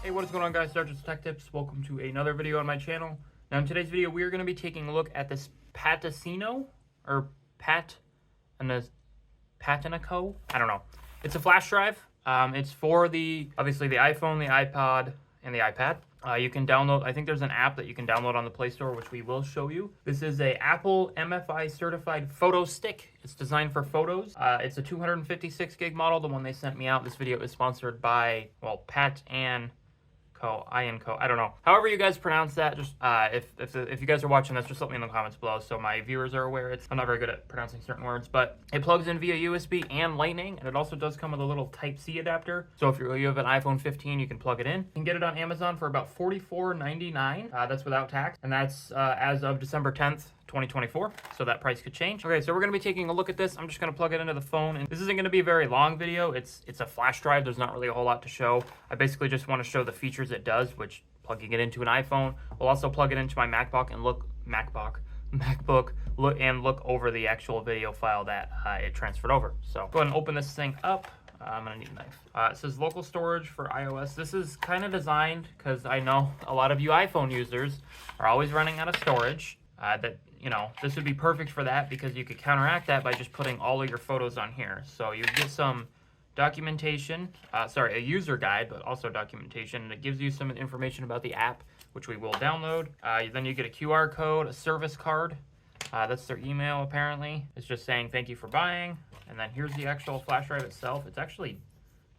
Hey, what is going on, guys? SargeantsTechTips. Welcome to another video on my channel. Now, in today's video, we are going to be taking a look at this Patacino, or Patinaco. I don't know. It's a flash drive. It's for obviously the iPhone, the iPod, and the iPad. You can download, I think there's an app that you can download on the Play Store, which we will show you. This is a Apple MFI certified photo stick. It's designed for photos. It's a 256 gig model, the one they sent me out. This video is sponsored by, well, Pat and Co. I don't know. However you guys pronounce that, just if you guys are watching this, just let me in the comments below so my viewers are aware. I'm not very good at pronouncing certain words, but it plugs in via USB and Lightning, and it also does come with a little Type-C adapter. So if you have an iPhone 15, you can plug it in. You can get it on Amazon for about $44.99. That's without tax, and that's as of December 10th. 2024, so that price could change. Okay, so we're gonna be taking a look at this. I'm just gonna plug it into the phone, and this isn't gonna be a very long video. It's a flash drive. There's not really a whole lot to show. I basically just want to show the features it does, which plugging it into an iPhone. We'll also plug it into my MacBook and look over the actual video file that it transferred over. So go ahead and open this thing up. I'm gonna need a knife. It says local storage for iOS. This is kind of designed because I know a lot of you iPhone users are always running out of storage. This would be perfect for that because you could counteract that by just putting all of your photos on here. So you get some documentation, a user guide, but also documentation, and it gives you some information about the app, which we will download. Then you get a QR code, a service card. That's their email, apparently. It's just saying thank you for buying. And then here's the actual flash drive itself. It's actually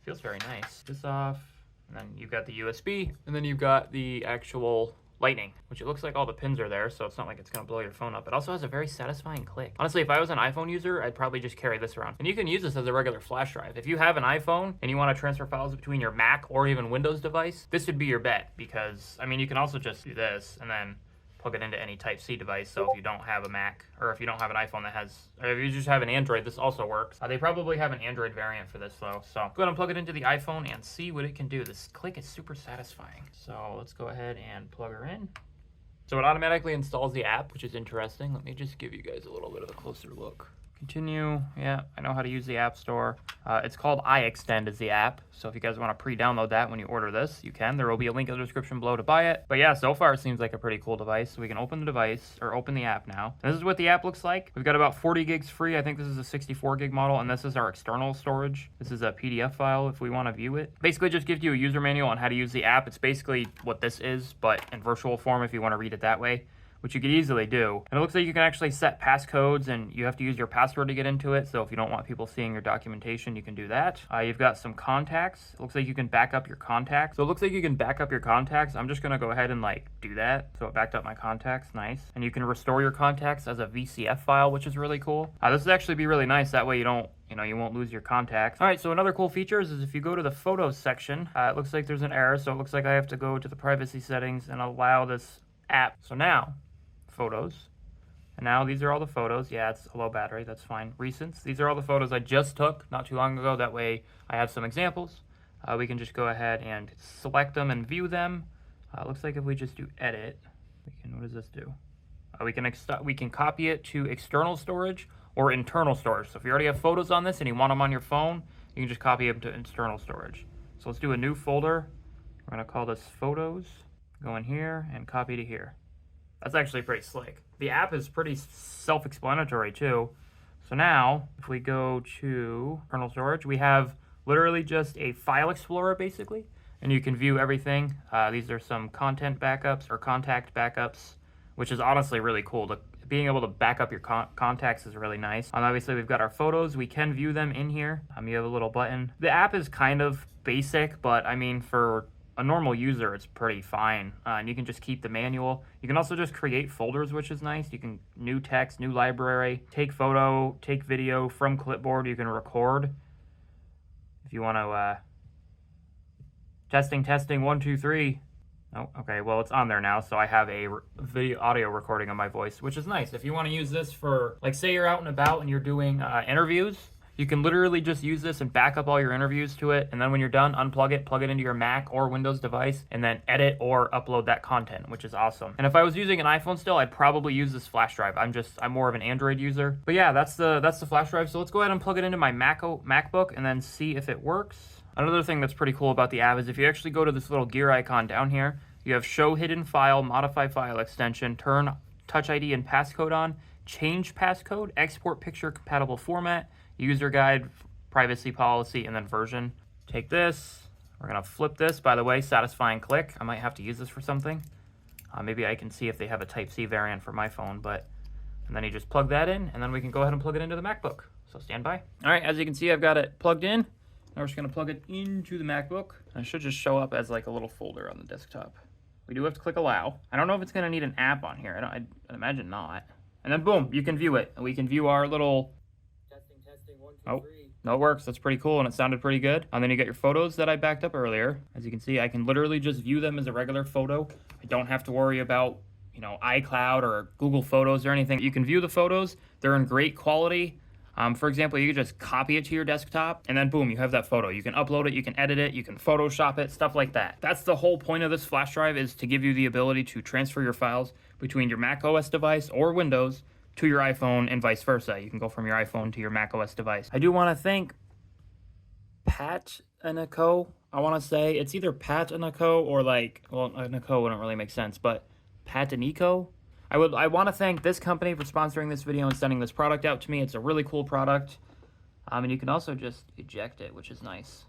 feels very nice. This off, and then you've got the USB, and then you've got the actual Lightning, which it looks like all the pins are there, so it's not like it's gonna blow your phone up. It also has a very satisfying click. Honestly, if I was an iPhone user, I'd probably just carry this around. And you can use this as a regular flash drive. If you have an iPhone and you wanna transfer files between your Mac or even Windows device, this would be your bet because, I mean, you can also just do this and then plug it into any Type-C device. So if you don't have a Mac, or if you don't have an iPhone that has, or if you just have an Android, this also works. They probably have an Android variant for this though. So go ahead and plug it into the iPhone and see what it can do. This click is super satisfying. So let's go ahead and plug her in. So it automatically installs the app, which is interesting. Let me just give you guys a little bit of a closer look. Continue. Yeah, I know how to use the App Store. It's called iExtend is the app. So if you guys want to pre-download that when you order this, you can. There will be a link in the description below to buy it. But yeah, so far it seems like a pretty cool device. So we can open the device, or open the app now. This is what the app looks like. We've got about 40 gigs free. I think this is a 64 gig model, and this is our external storage. This is a PDF file if we want to view it. Basically just gives you a user manual on how to use the app. It's basically what this is, but in virtual form if you want to read it that way, which you could easily do. And it looks like you can actually set passcodes, and you have to use your password to get into it. So if you don't want people seeing your documentation, you can do that. You've got some contacts. It looks like you can back up your contacts. So it looks like you can back up your contacts. I'm just gonna go ahead and do that. So it backed up my contacts, nice. And you can restore your contacts as a VCF file, which is really cool. This would actually be really nice. That way you don't, you won't lose your contacts. All right, so another cool feature is if you go to the photos section, it looks like there's an error. So it looks like I have to go to the privacy settings and allow this app. So now, photos, and now these are all the photos. Yeah, it's a low battery, that's fine. Recents, these are all the photos I just took not too long ago. That way I have some examples. We can just go ahead and select them and view them. Looks like if we just do edit, what does this do? We can copy it to external storage or internal storage. So if you already have photos on this and you want them on your phone, you can just copy them to internal storage. So let's do a new folder. We're gonna call this photos. Go in here and copy to here. That's actually pretty slick. The app is pretty self-explanatory too. So now, if we go to internal storage, we have literally just a file explorer basically, and you can view everything. These are some content backups or contact backups, which is honestly really cool. Being able to back up your contacts is really nice. Obviously, we've got our photos. We can view them in here. You have a little button. The app is kind of basic, but I mean, for a normal user, it's pretty fine. And you can just keep the manual. You can also just create folders, which is nice. You can new text, new library, take photo, take video from clipboard. You can record if you want to. Testing 1 2 3. Oh, okay. Well, it's on there now, so I have a audio recording of my voice, which is nice. If you want to use this for, say you're out and about and you're doing interviews. You can literally just use this and back up all your interviews to it, and then when you're done, unplug it, plug it into your Mac or Windows device, and then edit or upload that content, which is awesome. And if I was using an iPhone still, I'd probably use this flash drive. I'm more of an Android user. But yeah, that's the flash drive. So let's go ahead and plug it into my MacBook and then see if it works. Another thing that's pretty cool about the app is if you actually go to this little gear icon down here, you have show hidden file, modify file extension, turn touch ID and passcode on, change passcode, export picture compatible format, user guide, privacy policy, and then version. Take this, we're gonna flip this, by the way, satisfying click. I might have to use this for something. Maybe I can see if they have a Type-C variant for my phone, and then you just plug that in, and then we can go ahead and plug it into the MacBook. So stand by. All right, as you can see, I've got it plugged in. Now we're just gonna plug it into the MacBook. And it should just show up as like a little folder on the desktop. We do have to click allow. I don't know if it's gonna need an app on here. I'd imagine not. And then boom, you can view it. And we can view our little... Testing, 1, 2, 3. No, it works. That's pretty cool, and it sounded pretty good. And then you get your photos that I backed up earlier. As you can see, I can literally just view them as a regular photo. I don't have to worry about, you know, iCloud or Google Photos or anything. You can view the photos. They're in great quality. For example, you can just copy it to your desktop, and then boom, you have that photo. You can upload it, you can edit it, you can Photoshop it, stuff like that. That's the whole point of this flash drive, is to give you the ability to transfer your files between your Mac OS device or Windows to your iPhone and vice versa. You can go from your iPhone to your Mac OS device. I do want to thank Pat and Co. I want to say it's either Pat and Co. or like, well, Co. wouldn't really make sense, but Pat and Eco. I want to thank this company for sponsoring this video and sending this product out to me. It's a really cool product. And you can also just eject it, which is nice.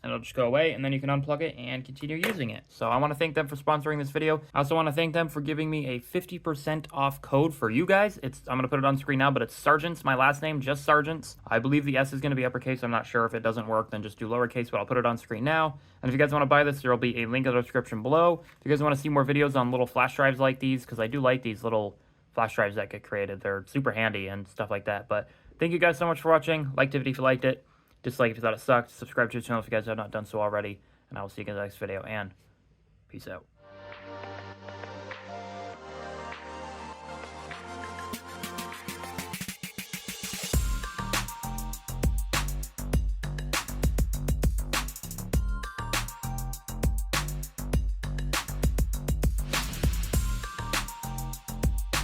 And it'll just go away, and then you can unplug it and continue using it. So I want to thank them for sponsoring this video. I also want to thank them for giving me a 50% off code for you guys. I'm going to put it on screen now, but it's Sargeants, my last name, just Sargeants. I believe the S is going to be uppercase. I'm not sure. If it doesn't work, then just do lowercase, but I'll put it on screen now. And if you guys want to buy this, there will be a link in the description below. If you guys want to see more videos on little flash drives like these, because I do like these little flash drives that get created. They're super handy and stuff like that. But thank you guys so much for watching. Like the video if you liked it. Dislike if you thought it sucked. Subscribe to the channel if you guys have not done so already. And I will see you guys in the next video. And peace out.